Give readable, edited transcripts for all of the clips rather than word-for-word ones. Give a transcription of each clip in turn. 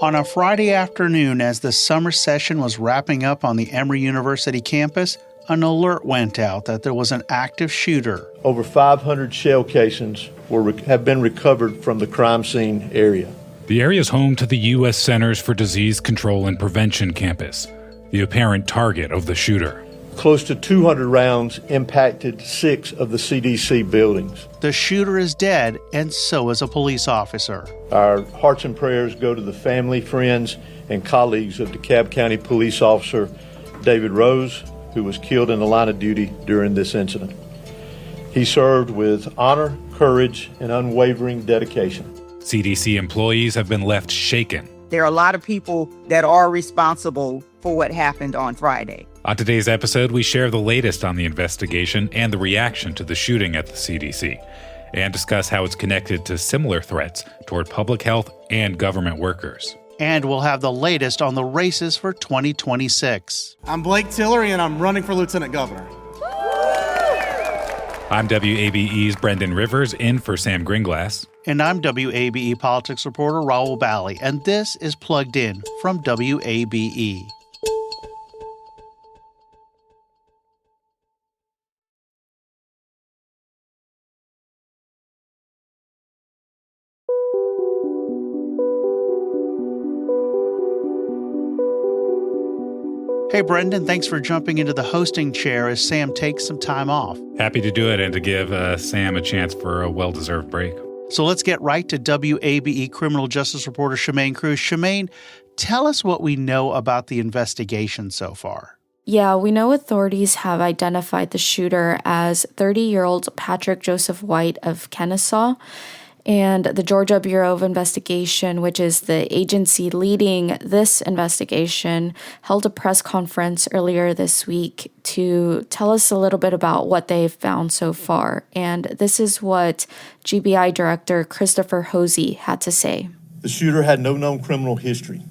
On a Friday afternoon, as the summer session was wrapping up on the Emory University campus, an alert went out that there was an active shooter. Over 500 shell casings have been recovered from the crime scene area. The area is home to the U.S. Centers for Disease Control and Prevention campus, the apparent target of the shooter. Close to 200 rounds impacted 6 of the CDC buildings. The shooter is dead, and so is a police officer. Our hearts and prayers go to the family, friends, and colleagues of DeKalb County Police Officer David Rose, who was killed in the line of duty during this incident. He served with honor, courage, and unwavering dedication. CDC employees have been left shaken. There are a lot of people that are responsible for what happened on Friday. On today's episode, we share the latest on the investigation and the reaction to the shooting at the CDC, and discuss how it's connected to similar threats toward public health and government workers. And we'll have the latest on the races for 2026. I'm Blake Tillery, and I'm running for Lieutenant Governor. I'm WABE's Brendan Rivers, in for Sam Gringlas. And I'm WABE politics reporter Rahul Bali, and this is Plugged In from WABE. Hey, Brendan, thanks for jumping into the hosting chair as Sam takes some time off. Happy to do it and to give Sam a chance for a well-deserved break. So let's get right to WABE criminal justice reporter Chamain Cruz. Chamain, tell us what we know about the investigation so far. Yeah, we know authorities have identified the shooter as 30-year-old Patrick Joseph White of Kennesaw. And the Georgia Bureau of Investigation, which is the agency leading this investigation, held a press conference earlier this week to tell us a little bit about what they've found so far. And this is what GBI Director Christopher Hosey had to say. The shooter had no known criminal history.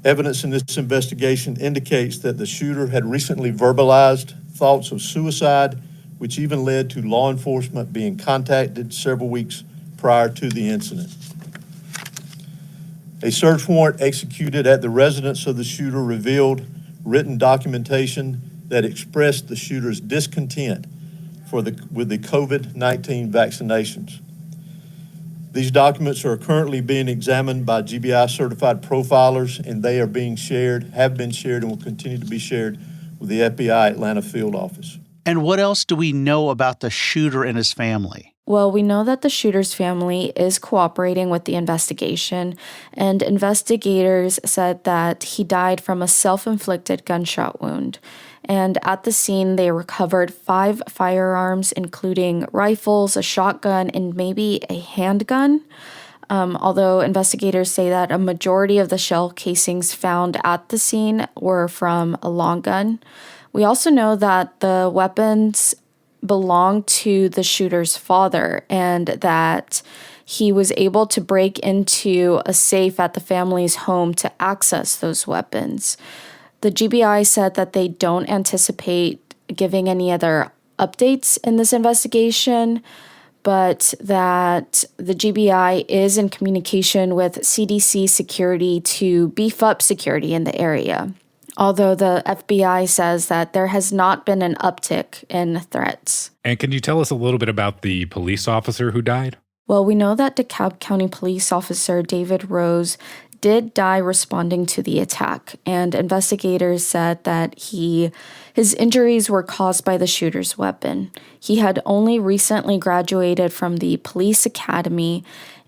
Evidence in this investigation indicates that the shooter had recently verbalized thoughts of suicide, which even led to law enforcement being contacted several weeks prior to the incident. A search warrant executed at the residence of the shooter revealed written documentation that expressed the shooter's discontent with the COVID-19 vaccinations. These documents are currently being examined by GBI certified profilers, and they are being shared, have been shared, and will continue to be shared with the FBI Atlanta field office. And what else do we know about the shooter and his family? Well, we know that the shooter's family is cooperating with the investigation, and investigators said that he died from a self-inflicted gunshot wound. And at the scene, they recovered 5 firearms, including rifles, a shotgun, and maybe a handgun. Although investigators say that a majority of the shell casings found at the scene were from a long gun. We also know that the weapons belong to the shooter's father and that he was able to break into a safe at the family's home to access those weapons. The GBI said that they don't anticipate giving any other updates in this investigation, but that the GBI is in communication with CDC security to beef up security in the area. Although the FBI says that there has not been an uptick in threats. And can you tell us a little bit about the police officer who died? Well, we know that DeKalb County Police Officer David Rose did die responding to the attack, and investigators said that his injuries were caused by the shooter's weapon. He had only recently graduated from the police academy,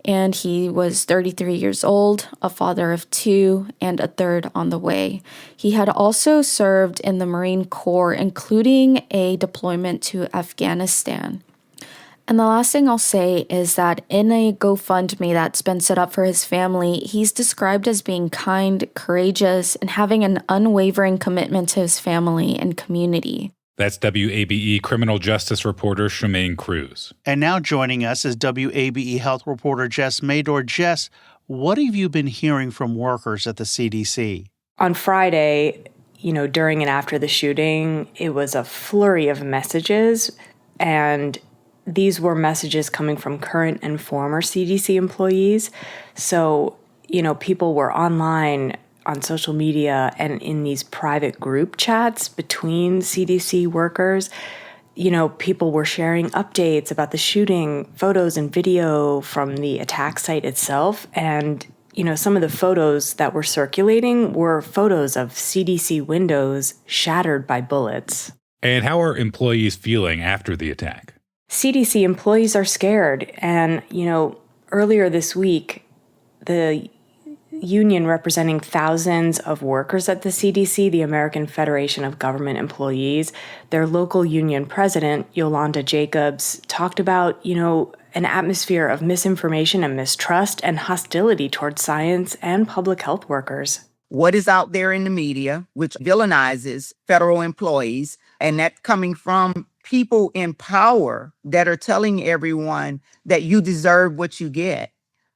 and he was 33 years old, a father of 2, and a third on the way. He had also served in the Marine Corps, including a deployment to Afghanistan. And the last thing I'll say is that in a GoFundMe that's been set up for his family, he's described as being kind, courageous, and having an unwavering commitment to his family and community. That's WABE criminal justice reporter Chamain Cruz. And now joining us is WABE health reporter Jess Mador. Jess, what have you been hearing from workers at the CDC? On Friday, during and after the shooting, it was a flurry of messages, and these were messages coming from current and former CDC employees. So people were online on social media and in these private group chats between CDC workers. People were sharing updates about the shooting, photos and video from the attack site itself. And, some of the photos that were circulating were photos of CDC windows shattered by bullets. And how are employees feeling after the attack? CDC employees are scared. And, earlier this week, the union representing thousands of workers at the CDC, the American Federation of Government Employees, their local union president, Yolanda Jacobs, talked about, an atmosphere of misinformation and mistrust and hostility towards science and public health workers. What is out there in the media, which villainizes federal employees, and that coming from people in power that are telling everyone that you deserve what you get.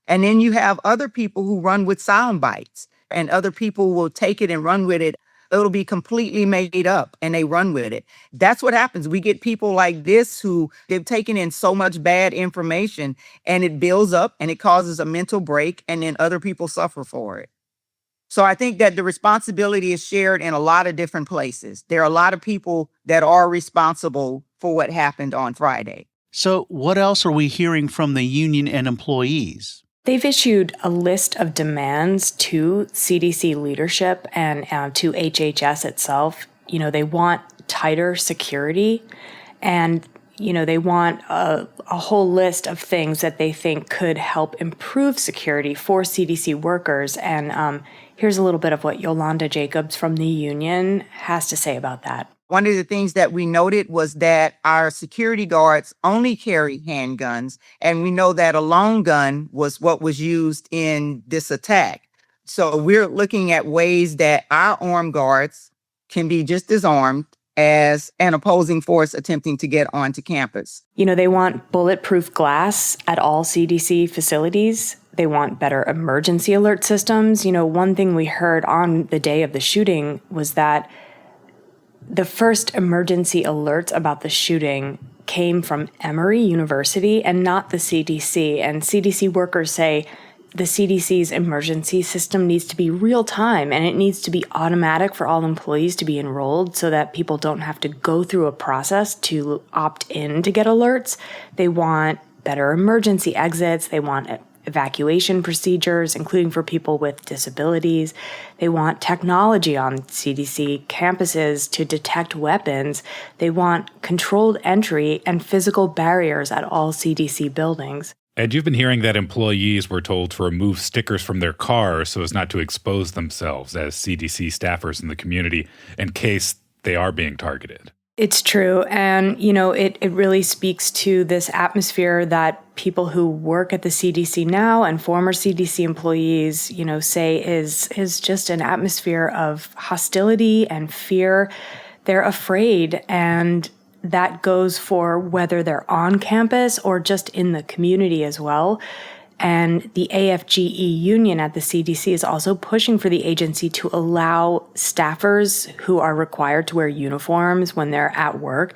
And then you have other people who run with sound bites, and other people will take it and run with it. It'll be completely made up and they run with it. That's what happens. We get people like this who they've taken in so much bad information and it builds up and it causes a mental break, and then other people suffer for it. So I think that the responsibility is shared in a lot of different places. There are a lot of people that are responsible for what happened on Friday. So what else are we hearing from the union and employees? They've issued a list of demands to CDC leadership and to HHS itself. They want tighter security, and, they want a whole list of things that they think could help improve security for CDC workers. And here's a little bit of what Yolanda Jacobs from the union has to say about that. One of the things that we noted was that our security guards only carry handguns, and we know that a long gun was what was used in this attack. So we're looking at ways that our armed guards can be just as armed as an opposing force attempting to get onto campus. They want bulletproof glass at all CDC facilities. They want better emergency alert systems. One thing we heard on the day of the shooting was that the first emergency alerts about the shooting came from Emory University and not the CDC. And CDC workers say the CDC's emergency system needs to be real time, and it needs to be automatic for all employees to be enrolled so that people don't have to go through a process to opt in to get alerts. They want better emergency exits. They want evacuation procedures, including for people with disabilities. They want technology on CDC campuses to detect weapons. They want controlled entry and physical barriers at all CDC buildings. And you've been hearing that employees were told to remove stickers from their cars so as not to expose themselves as CDC staffers in the community in case they are being targeted. It's true. And, it really speaks to this atmosphere that people who work at the CDC now and former CDC employees, say is just an atmosphere of hostility and fear. They're afraid, and that goes for whether they're on campus or just in the community as well. And the AFGE union at the CDC is also pushing for the agency to allow staffers who are required to wear uniforms when they're at work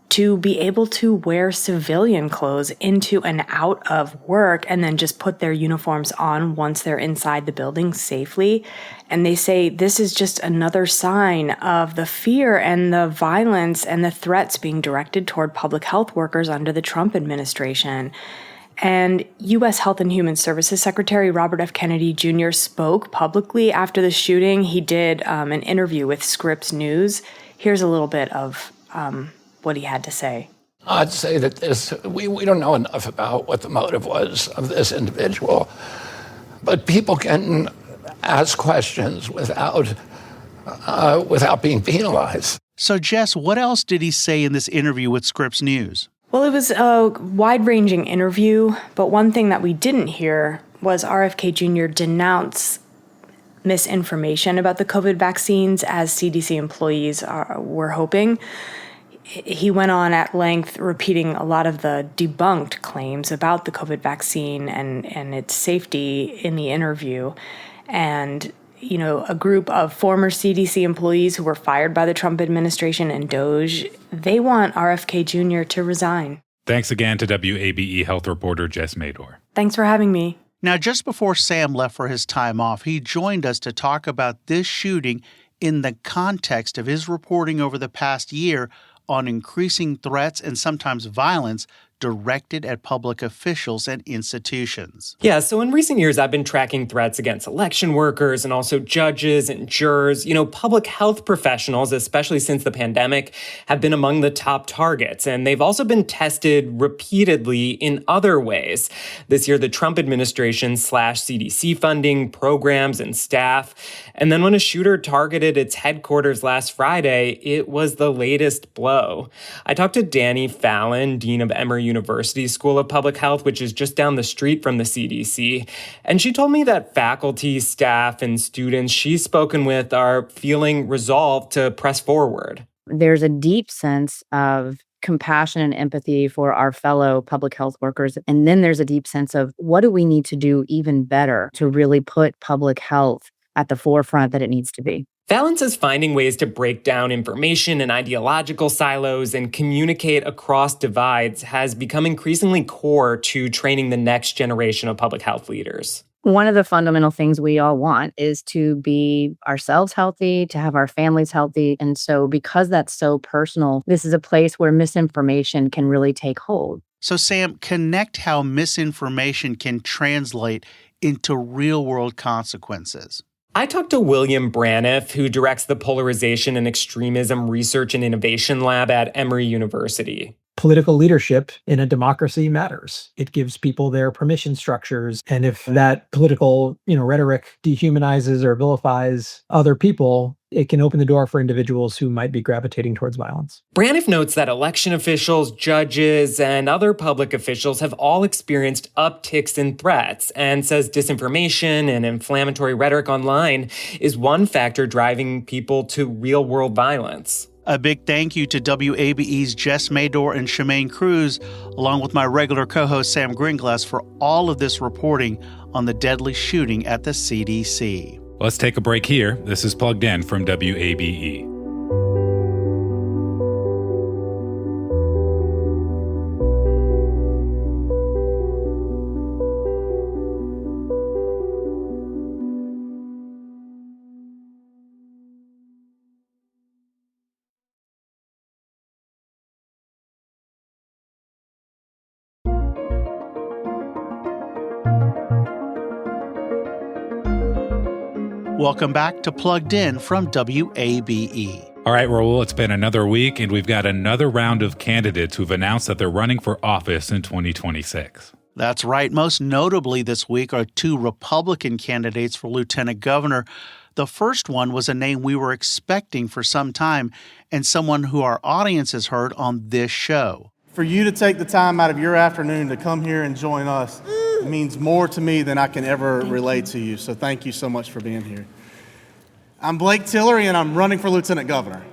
to be able to wear civilian clothes into and out of work and then just put their uniforms on once they're inside the building safely. And they say this is just another sign of the fear and the violence and the threats being directed toward public health workers under the Trump administration. And U.S. Health and Human Services Secretary Robert F. Kennedy Jr. spoke publicly after the shooting. He did an interview with Scripps News. Here's a little bit of what he had to say. I'd say that we don't know enough about what the motive was of this individual, but people can ask questions without being penalized. So, Jess, what else did he say in this interview with Scripps News? Well, it was a wide-ranging interview, but one thing that we didn't hear was RFK Jr. denounce misinformation about the COVID vaccines as CDC employees were hoping. He went on at length repeating a lot of the debunked claims about the COVID vaccine and its safety in the interview. And a group of former CDC employees who were fired by the Trump administration and DOJ, they want RFK Jr. to resign. Thanks again to WABE health reporter Jess Mador. Thanks for having me. Now, just before Sam left for his time off, he joined us to talk about this shooting in the context of his reporting over the past year on increasing threats and sometimes violence directed at public officials and institutions. Yeah, so in recent years, I've been tracking threats against election workers and also judges and jurors. Public health professionals, especially since the pandemic, have been among the top targets, and they've also been tested repeatedly in other ways. This year, the Trump administration slashed CDC funding, programs, and staff. And then when a shooter targeted its headquarters last Friday, it was the latest blow. I talked to Danny Fallon, dean of Emory University School of Public Health, which is just down the street from the CDC. And she told me that faculty, staff, and students she's spoken with are feeling resolved to press forward. There's a deep sense of compassion and empathy for our fellow public health workers. And then there's a deep sense of what do we need to do even better to really put public health at the forefront that it needs to be. Fallon says finding ways to break down information and ideological silos and communicate across divides has become increasingly core to training the next generation of public health leaders. One of the fundamental things we all want is to be ourselves healthy, to have our families healthy. And so because that's so personal, this is a place where misinformation can really take hold. So, Sam, connect how misinformation can translate into real-world consequences. I talked to William Braniff, who directs the Polarization and Extremism Research and Innovation Lab at Emory University. Political leadership in a democracy matters. It gives people their permission structures. And if that political, rhetoric dehumanizes or vilifies other people, it can open the door for individuals who might be gravitating towards violence. Braniff notes that election officials, judges, and other public officials have all experienced upticks in threats, and says disinformation and inflammatory rhetoric online is one factor driving people to real-world violence. A big thank you to WABE's Jess, Mador, and Chamain Cruz, along with my regular co-host Sam Gringlas, for all of this reporting on the deadly shooting at the CDC. Let's take a break here. This is Plugged In from WABE. Welcome back to Plugged In from WABE. All right, Rahul, it's been another week, and we've got another round of candidates who've announced that they're running for office in 2026. That's right. Most notably this week are two Republican candidates for lieutenant governor. The first one was a name we were expecting for some time, and someone who our audience has heard on this show. For you to take the time out of your afternoon to come here and join us means more to me than I can ever relate to you. So thank you so much for being here. I'm Blake Tillery, and I'm running for lieutenant governor.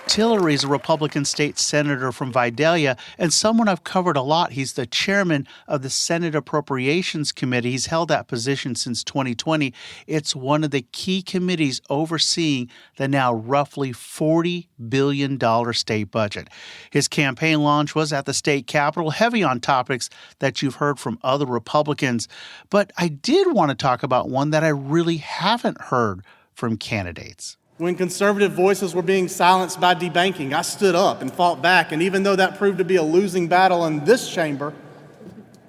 Tillery is a Republican state senator from Vidalia and someone I've covered a lot. He's the chairman of the Senate Appropriations Committee. He's held that position since 2020. It's one of the key committees overseeing the now roughly $40 billion state budget. His campaign launch was at the state capitol, heavy on topics that you've heard from other Republicans. But I did want to talk about one that I really haven't heard from candidates. When conservative voices were being silenced by debanking, I stood up and fought back. And even though that proved to be a losing battle in this chamber,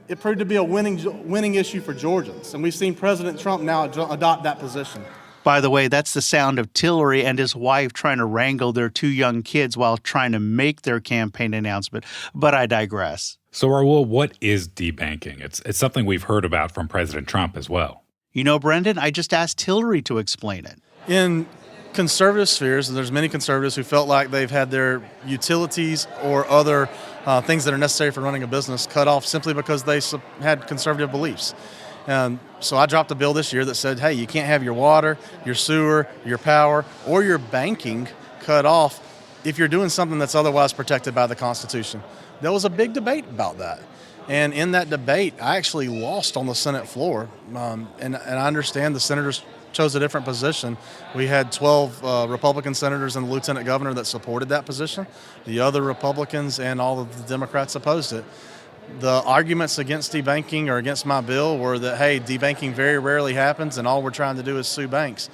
it proved to be a winning issue for Georgians. And we've seen President Trump now adopt that position. By the way, that's the sound of Tillery and his wife trying to wrangle their two young kids while trying to make their campaign announcement. But I digress. So, Rahul, what is debanking? It's something we've heard about from President Trump as well. You know, Brendan, I just asked Tillery to explain it. In conservative spheres, there's many conservatives who felt like they've had their utilities or other things that are necessary for running a business cut off simply because they had conservative beliefs. And so I dropped a bill this year that said, hey, you can't have your water, your sewer, your power, or your banking cut off if you're doing something that's otherwise protected by the Constitution. There was a big debate about that. And in that debate, I actually lost on the Senate floor. And I understand the senators chose a different position. We had 12 Republican senators and the lieutenant governor that supported that position. The other Republicans and all of the Democrats opposed it. The arguments against debanking or against my bill were that, hey, debanking very rarely happens and all we're trying to do is sue banks.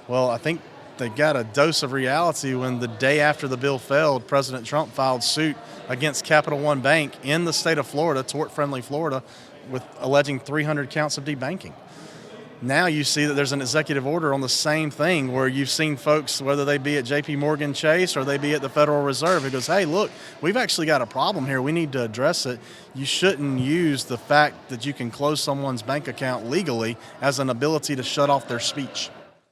Well, I think they got a dose of reality when the day after the bill failed, President Trump filed suit against Capital One Bank in the state of Florida, tort-friendly Florida, with alleging 300 counts of debanking. Now you see that there's an executive order on the same thing where you've seen folks, whether they be at JP Morgan Chase or they be at the Federal Reserve, who goes, hey, look, we've actually got a problem here. We need to address it. You shouldn't use the fact that you can close someone's bank account legally as an ability to shut off their speech.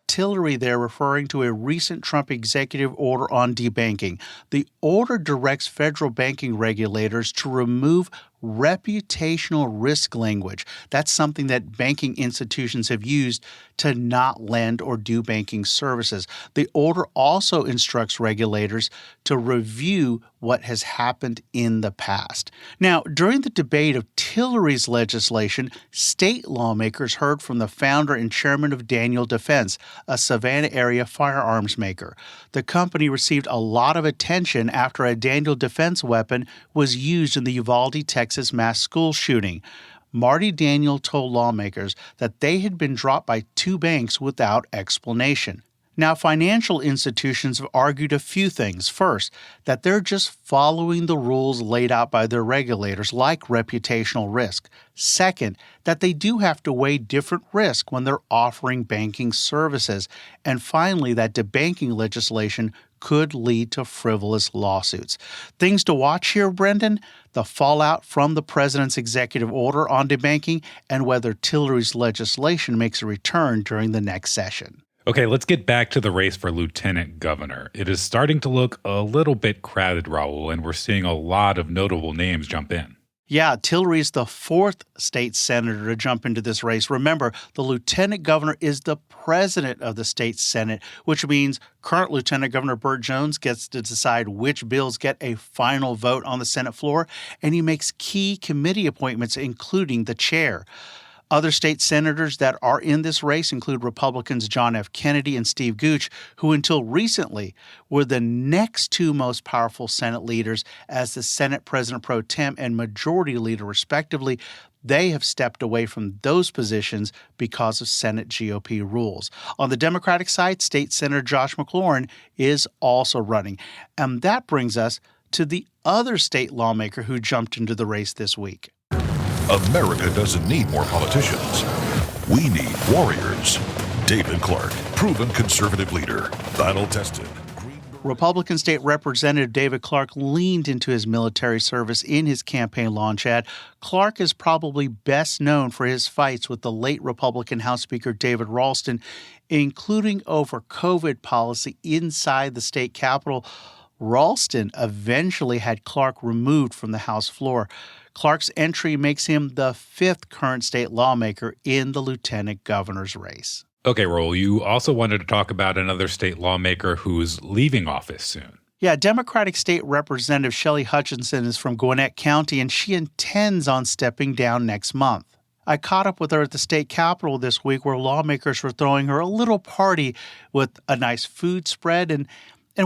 Tillery there referring to a recent Trump executive order on debanking. The order directs federal banking regulators to remove reputational risk language. That's something that banking institutions have used to not lend or do banking services. The order also instructs regulators to review what has happened in the past. Now, during the debate of Tillery's legislation, state lawmakers heard from the founder and chairman of Daniel Defense, a Savannah area firearms maker. The company received a lot of attention after a Daniel Defense weapon was used in the Uvalde, Texas mass school shooting. Marty Daniel told lawmakers that they had been dropped by two banks without explanation. Now, financial institutions have argued a few things. First, that they're just following the rules laid out by their regulators, like reputational risk. Second, that they do have to weigh different risk when they're offering banking services. And finally, that debanking legislation could lead to frivolous lawsuits. Things to watch here, Brendan: the fallout from the president's executive order on debanking and whether Tillery's legislation makes a return during the next session. Okay, let's get back to the race for lieutenant governor. It is starting to look a little bit crowded, Rahul, and we're seeing a lot of notable names jump in. Yeah, Tillery's the fourth state senator to jump into this race. Remember, the lieutenant governor is the president of the state senate, which means current Lieutenant Governor Burt Jones gets to decide which bills get a final vote on the Senate floor, and he makes key committee appointments, including the chair. Other state senators that are in this race include Republicans John F. Kennedy and Steve Gooch, who until recently were the next two most powerful Senate leaders as the Senate President Pro Tem and Majority Leader, respectively. They have stepped away from those positions because of Senate GOP rules. On the Democratic side, State Senator Josh McLaurin is also running. And that brings us to the other state lawmaker who jumped into the race this week. America doesn't need more politicians. We need warriors. David Clark, proven conservative leader, battle-tested. Republican State Representative David Clark leaned into his military service in his campaign launch ad. Clark is probably best known for his fights with the late Republican House Speaker David Ralston, including over COVID policy inside the state capitol. Ralston eventually had Clark removed from the House floor. Clark's entry makes him the fifth current state lawmaker in the lieutenant governor's race. Okay, Rahul, you also wanted to talk about another state lawmaker who's leaving office soon. Yeah, Democratic State Representative Shelley Hutchinson is from Gwinnett County, and she intends on stepping down next month. I caught up with her at the state capitol this week, where lawmakers were throwing her a little party with a nice food spread, and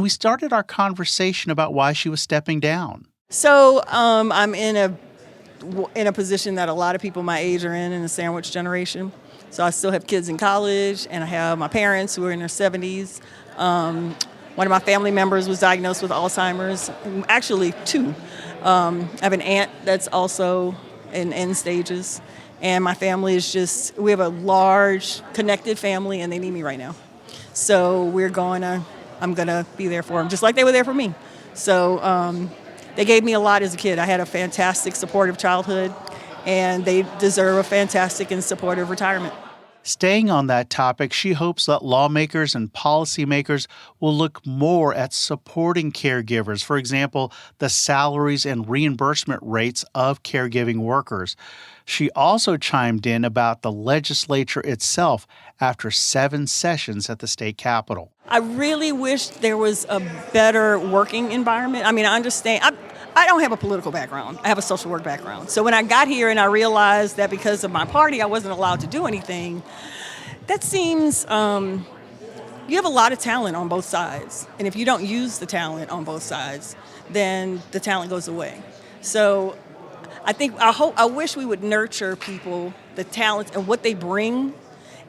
we started our conversation about why she was stepping down. So I'm in a position that a lot of people my age are in the sandwich generation. So I still have kids in college, and I have my parents who are in their 70s. One of my family members was diagnosed with Alzheimer's, actually two. I have an aunt that's also in end stages, and my family is we have a large connected family, and they need me right now. So I'm going to be there for them, just like they were there for me. So they gave me a lot as a kid. I had a fantastic, supportive childhood, and they deserve a fantastic and supportive retirement. Staying on that topic, she hopes that lawmakers and policymakers will look more at supporting caregivers. For example, the salaries and reimbursement rates of caregiving workers. She also chimed in about the legislature itself after 7 sessions at the state capitol. I really wish there was a better working environment. I mean, I understand. I don't have a political background. I have a social work background. So when I got here and I realized that because of my party, I wasn't allowed to do anything, that seems, you have a lot of talent on both sides. And if you don't use the talent on both sides, then the talent goes away. So I wish we would nurture people, the talents and what they bring,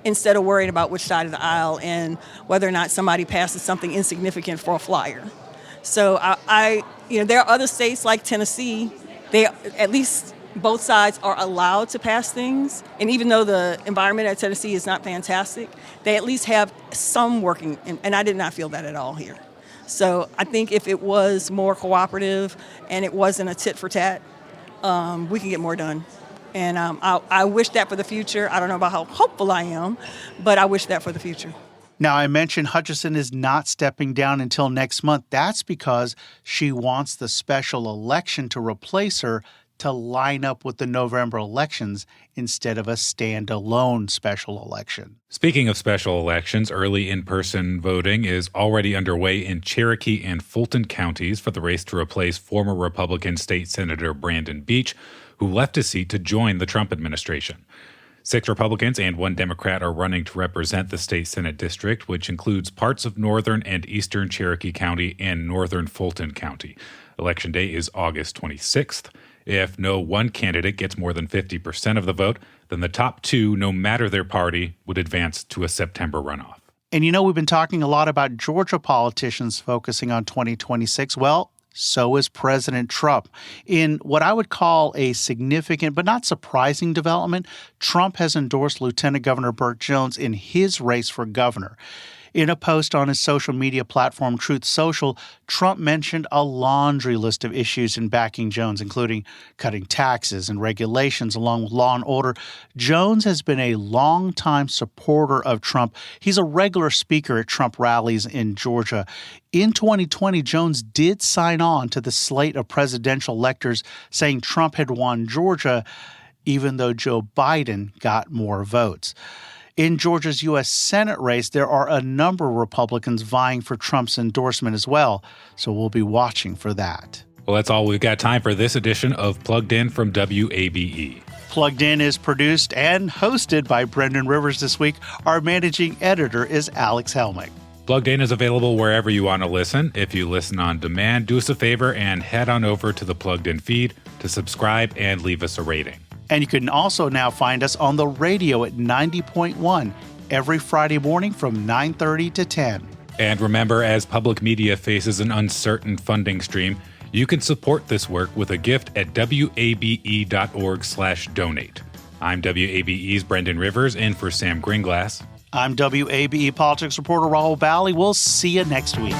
instead of worrying about which side of the aisle and whether or not somebody passes something insignificant for a flyer. So there are other states like Tennessee, they at least both sides are allowed to pass things. And even though the environment at Tennessee is not fantastic, they at least have some working, and I did not feel that at all here. So I think if it was more cooperative and it wasn't a tit for tat, we can get more done. And I wish that for the future. I don't know about how hopeful I am, but I wish that for the future. Now, I mentioned Hutchison is not stepping down until next month. That's because she wants the special election to replace her to line up with the November elections instead of a standalone special election. Speaking of special elections, early in-person voting is already underway in Cherokee and Fulton counties for the race to replace former Republican State Senator Brandon Beach, who left his seat to join the Trump administration. 6 Republicans and 1 Democrat are running to represent the state Senate district, which includes parts of northern and eastern Cherokee County and northern Fulton County. Election day is August 26th. If no one candidate gets more than 50% of the vote, then the top 2, no matter their party, would advance to a September runoff. And we've been talking a lot about Georgia politicians focusing on 2026. Well, so is President Trump. In what I would call a significant but not surprising development, Trump has endorsed Lieutenant Governor Burt Jones in his race for governor. In a post on his social media platform, Truth Social, Trump mentioned a laundry list of issues in backing Jones, including cutting taxes and regulations along with law and order. Jones has been a longtime supporter of Trump. He's a regular speaker at Trump rallies in Georgia. In 2020, Jones did sign on to the slate of presidential electors saying Trump had won Georgia, even though Joe Biden got more votes. In Georgia's U.S. Senate race, there are a number of Republicans vying for Trump's endorsement as well, so we'll be watching for that. Well, that's all we've got time for this edition of Plugged In from WABE. Plugged In is produced and hosted by Brendan Rivers this week. Our managing editor is Alex Helmick. Plugged In is available wherever you want to listen. If you listen on demand, do us a favor and head on over to the Plugged In feed to subscribe and leave us a rating. And you can also now find us on the radio at 90.1 every Friday morning from 9:30 to 10. And remember, as public media faces an uncertain funding stream, you can support this work with a gift at wabe.org/donate. I'm WABE's Brendan Rivers, in for Sam Gringlas. I'm WABE politics reporter Rahul Bali. We'll see you next week.